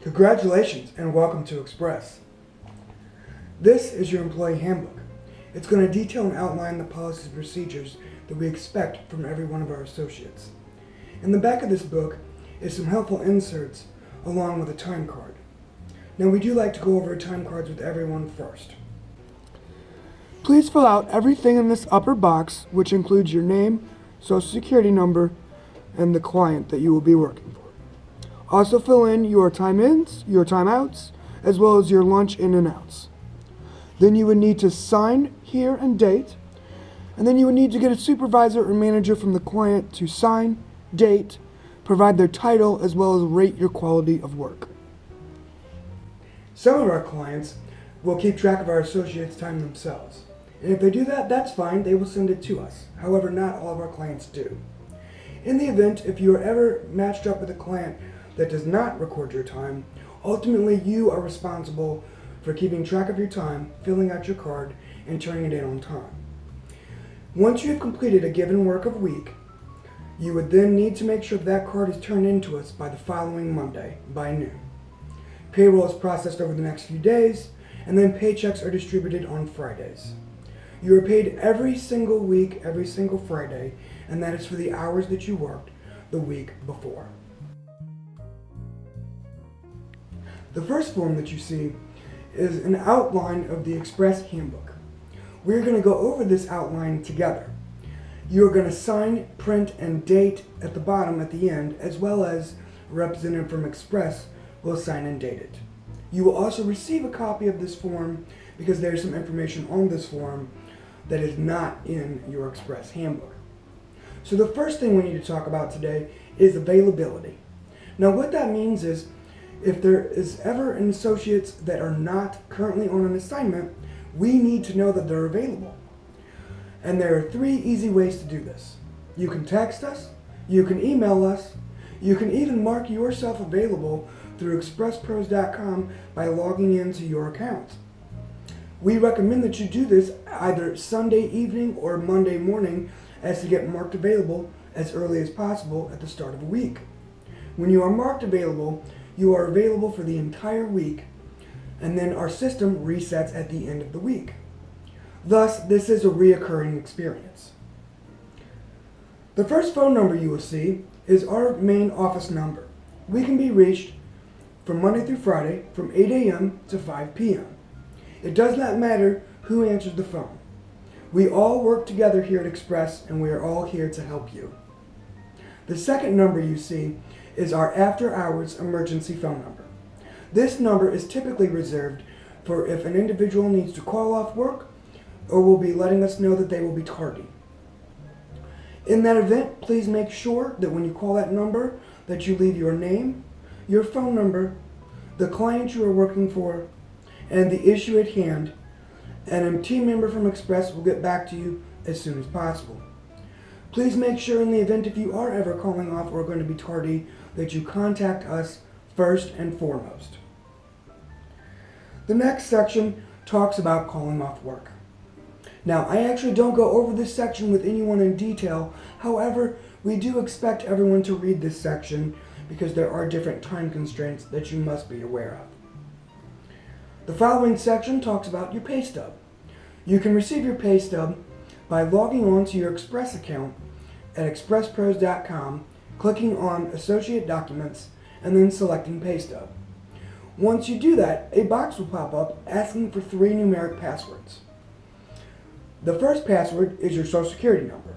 Congratulations and welcome to Express. This is your employee handbook. It's going to detail and outline the policies and procedures that we expect from every one of our associates. In the back of this book is some helpful inserts along with a time card. Now we do like to go over time cards with everyone first. Please fill out everything in this upper box, which includes your name, social security number, and the client that you will be working for. Also fill in your time ins, your time outs, as well as your lunch in and outs. Then you would need to sign here and date, and then you would need to get a supervisor or manager from the client to sign, date, provide their title, as well as rate your quality of work. Some of our clients will keep track of our associates' time themselves. And if they do that, that's fine, they will send it to us. However, not all of our clients do. In the event, if you are ever matched up with a client that does not record your time, ultimately you are responsible for keeping track of your time, filling out your card, and turning it in on time. Once you have completed a given work of week, you would then need to make sure that card is turned in to us by the following Monday, by noon. Payroll is processed over the next few days, and then paychecks are distributed on Fridays. You are paid every single week, every single Friday, and that is for the hours that you worked the week before. The first form that you see is an outline of the Express handbook. We're going to go over this outline together. You're going to sign, print, and date at the bottom at the end, as well as a representative from Express will sign and date it. You will also receive a copy of this form because there's some information on this form that is not in your Express handbook. So the first thing we need to talk about today is availability. Now what that means is if there is ever an associates that are not currently on an assignment, we need to know that they're available. And there are 3 easy ways to do this. You can text us, you can email us, you can even mark yourself available through expresspros.com by logging into your account. We recommend that you do this either Sunday evening or Monday morning as to get marked available as early as possible at the start of the week. When you are marked available, you are available for the entire week, and then our system resets at the end of the week. Thus, this is a reoccurring experience. The first phone number you will see is our main office number. We can be reached from Monday through Friday from 8 a.m. to 5 p.m. It does not matter who answers the phone. We all work together here at Express, and we are all here to help you. The second number you see is our after-hours emergency phone number. This number is typically reserved for if an individual needs to call off work or will be letting us know that they will be tardy. In that event, please make sure that when you call that number that you leave your name, your phone number, the client you are working for, and the issue at hand, and a team member from Express will get back to you as soon as possible. Please make sure in the event if you are ever calling off or going to be tardy that you contact us first and foremost. The next section talks about calling off work. Now, I actually don't go over this section with anyone in detail. However, we do expect everyone to read this section because there are different time constraints that you must be aware of. The following section talks about your pay stub. You can receive your pay stub by logging on to your Express account at expresspros.com, clicking on Associate Documents, and then selecting Pay Stub. Once you do that, a box will pop up asking for 3 numeric passwords. The first password is your Social Security number.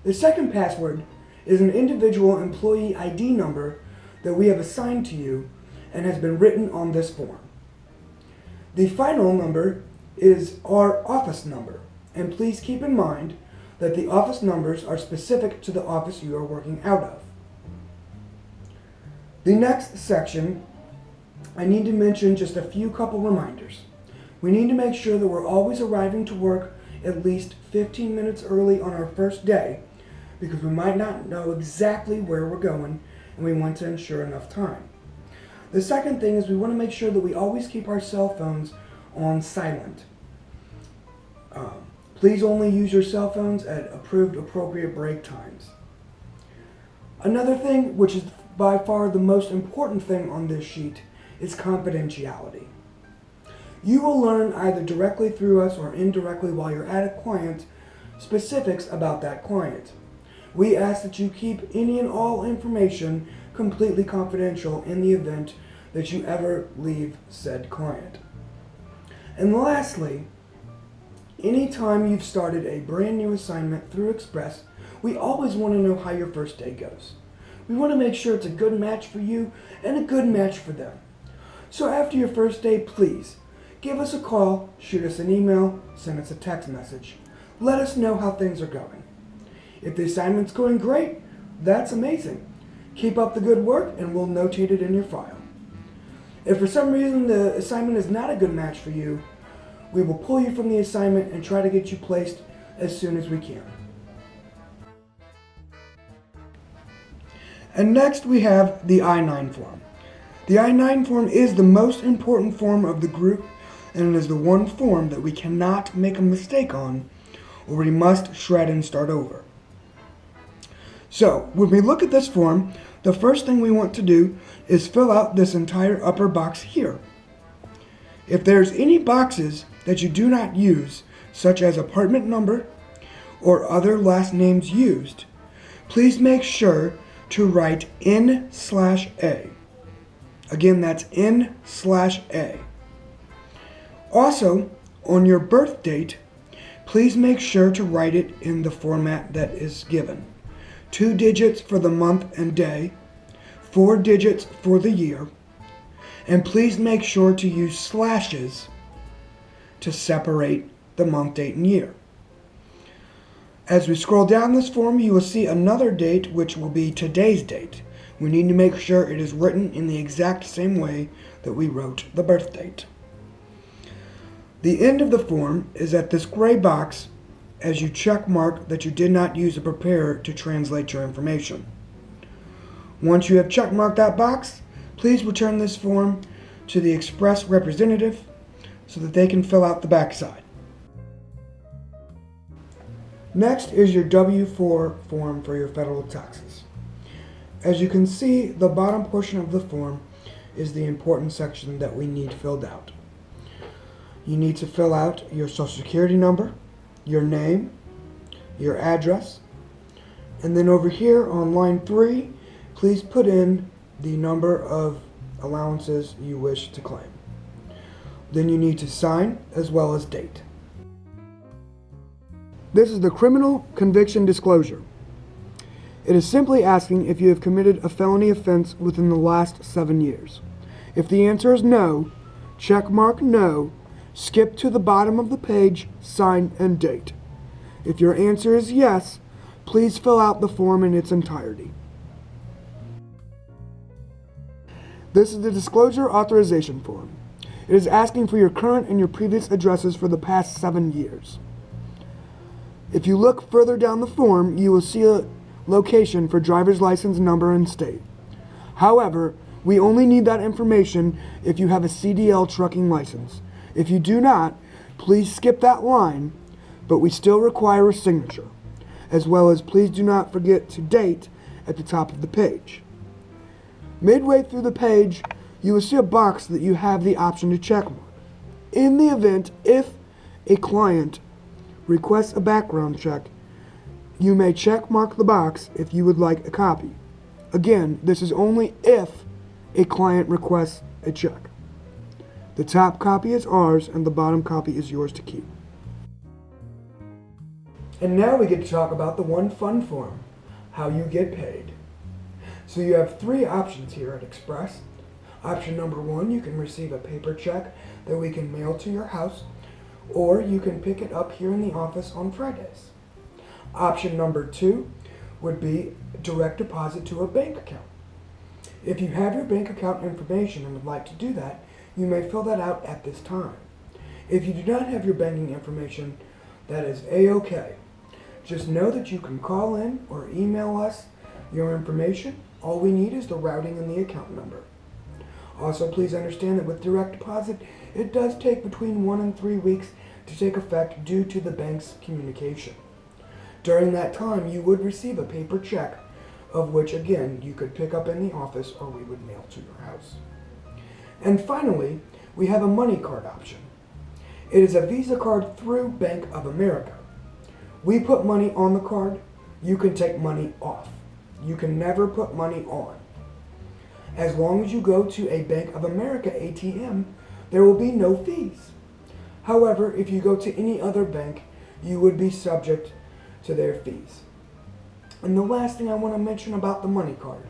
The second password is an individual employee ID number that we have assigned to you and has been written on this form. The final number is our office number, and please keep in mind that the office numbers are specific to the office you are working out of. The next section, I need to mention just a few couple reminders. We need to make sure that we're always arriving to work at least 15 minutes early on our first day because we might not know exactly where we're going and we want to ensure enough time. The second thing is we want to make sure that we always keep our cell phones on silent. Please only use your cell phones at approved appropriate break times. Another thing, which is by far the most important thing on this sheet, is confidentiality. You will learn either directly through us or indirectly while you're at a client specifics about that client. We ask that you keep any and all information completely confidential in the event that you ever leave said client. And lastly, anytime you've started a brand new assignment through Express, we always want to know how your first day goes. We want to make sure it's a good match for you and a good match for them. So after your first day, please give us a call, shoot us an email, send us a text message. Let us know how things are going. If the assignment's going great, that's amazing. Keep up the good work and we'll notate it in your file. If for some reason the assignment is not a good match for you, we will pull you from the assignment and try to get you placed as soon as we can. And next we have the I-9 form. The I-9 form is the most important form of the group, and it is the one form that we cannot make a mistake on, or we must shred and start over. So, when we look at this form, the first thing we want to do is fill out this entire upper box here. If there's any boxes that you do not use, such as apartment number or other last names used, please make sure to write N/A. Again, that's N/A. Also, on your birth date, please make sure to write it in the format that is given. 2 digits for the month and day, 4 digits for the year, and please make sure to use slashes to separate the month, date, and year. As we scroll down this form, you will see another date, which will be today's date. We need to make sure it is written in the exact same way that we wrote the birth date. The end of the form is at this gray box as you check mark that you did not use a preparer to translate your information. Once you have check marked that box, please return this form to the Express representative so that they can fill out the backside. Next is your W-4 form for your federal taxes. As you can see, the bottom portion of the form is the important section that we need filled out. You need to fill out your social security number, your name, your address, and then over here on line 3, please put in the number of allowances you wish to claim. Then you need to sign as well as date. This is the criminal conviction disclosure. It is simply asking if you have committed a felony offense within the last 7 years. If the answer is no, check mark no, skip to the bottom of the page, sign and date. If your answer is yes, please fill out the form in its entirety. This is the disclosure authorization form. It is asking for your current and your previous addresses for the past 7 years. If you look further down the form, you will see a location for driver's license number and state. However, we only need that information if you have a CDL trucking license. If you do not, please skip that line, but we still require a signature, as well as please do not forget to date at the top of the page. Midway through the page, you will see a box that you have the option to check mark. In the event if a client requests a background check, you may check mark the box if you would like a copy. Again, this is only if a client requests a check. The top copy is ours and the bottom copy is yours to keep. And now we get to talk about the one fun form, how you get paid. So you have 3 options here at Express. Option number 1, you can receive a paper check that we can mail to your house, or you can pick it up here in the office on Fridays. Option number 2 would be direct deposit to a bank account. If you have your bank account information and would like to do that, you may fill that out at this time. If you do not have your banking information, that is A-OK. Just know that you can call in or email us your information. All we need is the routing and the account number. Also, please understand that with direct deposit, it does take between 1 and 3 weeks to take effect due to the bank's communication. During that time, you would receive a paper check, of which, again, you could pick up in the office or we would mail to your house. And finally, we have a money card option. It is a Visa card through Bank of America. We put money on the card. You can take money off. You can never put money on. As long as you go to a Bank of America ATM, there will be no fees. However, if you go to any other bank, you would be subject to their fees. And the last thing I want to mention about the money card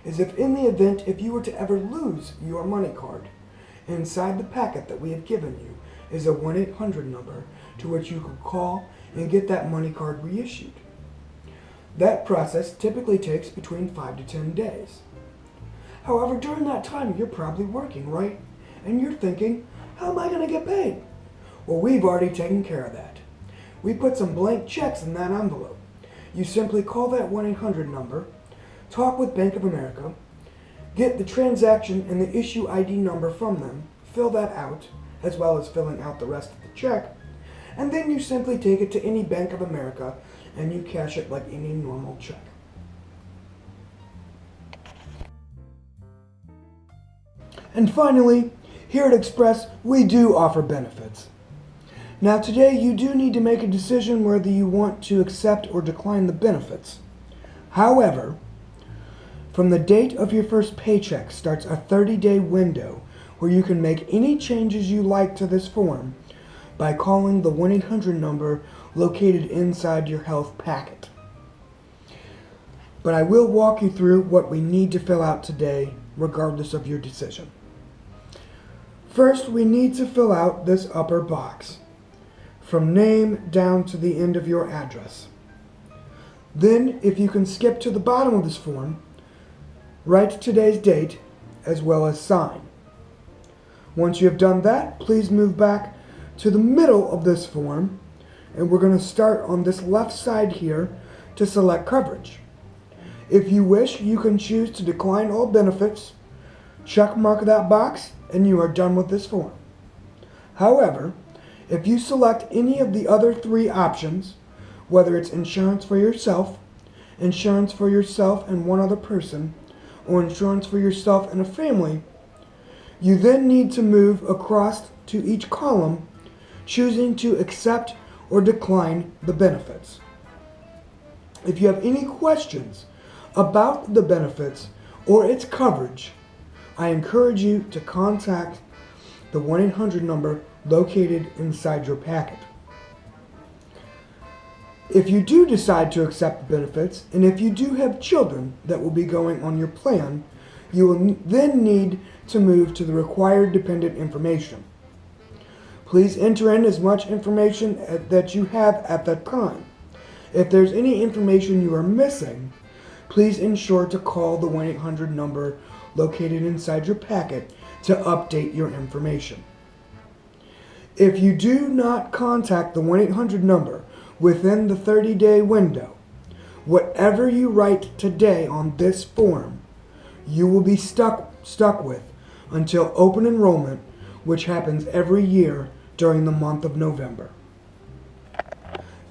is if in the event if you were to ever lose your money card, inside the packet that we have given you is a 1-800 number to which you could call and get that money card reissued. That process typically takes between 5 to 10 days. However, during that time, you're probably working, right? And you're thinking, how am I going to get paid? Well, we've already taken care of that. We put some blank checks in that envelope. You simply call that 1-800 number, talk with Bank of America, get the transaction and the issue ID number from them, fill that out, as well as filling out the rest of the check, and then you simply take it to any Bank of America and you cash it like any normal check. And finally, here at Express, we do offer benefits. Now today, you do need to make a decision whether you want to accept or decline the benefits. However, from the date of your first paycheck starts a 30-day window where you can make any changes you like to this form by calling the 1-800 number located inside your health packet. But I will walk you through what we need to fill out today, regardless of your decision. First, we need to fill out this upper box, from name down to the end of your address. Then, if you can skip to the bottom of this form, write today's date as well as sign. Once you have done that, please move back to the middle of this form, and we're going to start on this left side here to select coverage. If you wish, you can choose to decline all benefits, check mark that box, and you are done with this form. However, if you select any of the other three options, whether it's insurance for yourself and one other person, or insurance for yourself and a family, you then need to move across to each column, choosing to accept or decline the benefits. If you have any questions about the benefits or its coverage, I encourage you to contact the 1-800 number located inside your packet. If you do decide to accept the benefits, and if you do have children that will be going on your plan, you will then need to move to the required dependent information. Please enter in as much information that you have at that time. If there's any information you are missing, please ensure to call the 1-800 number located inside your packet to update your information. If you do not contact the 1-800 number within the 30-day window, whatever you write today on this form, you will be stuck with until open enrollment, which happens every year during the month of November.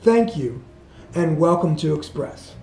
Thank you, and welcome to Express.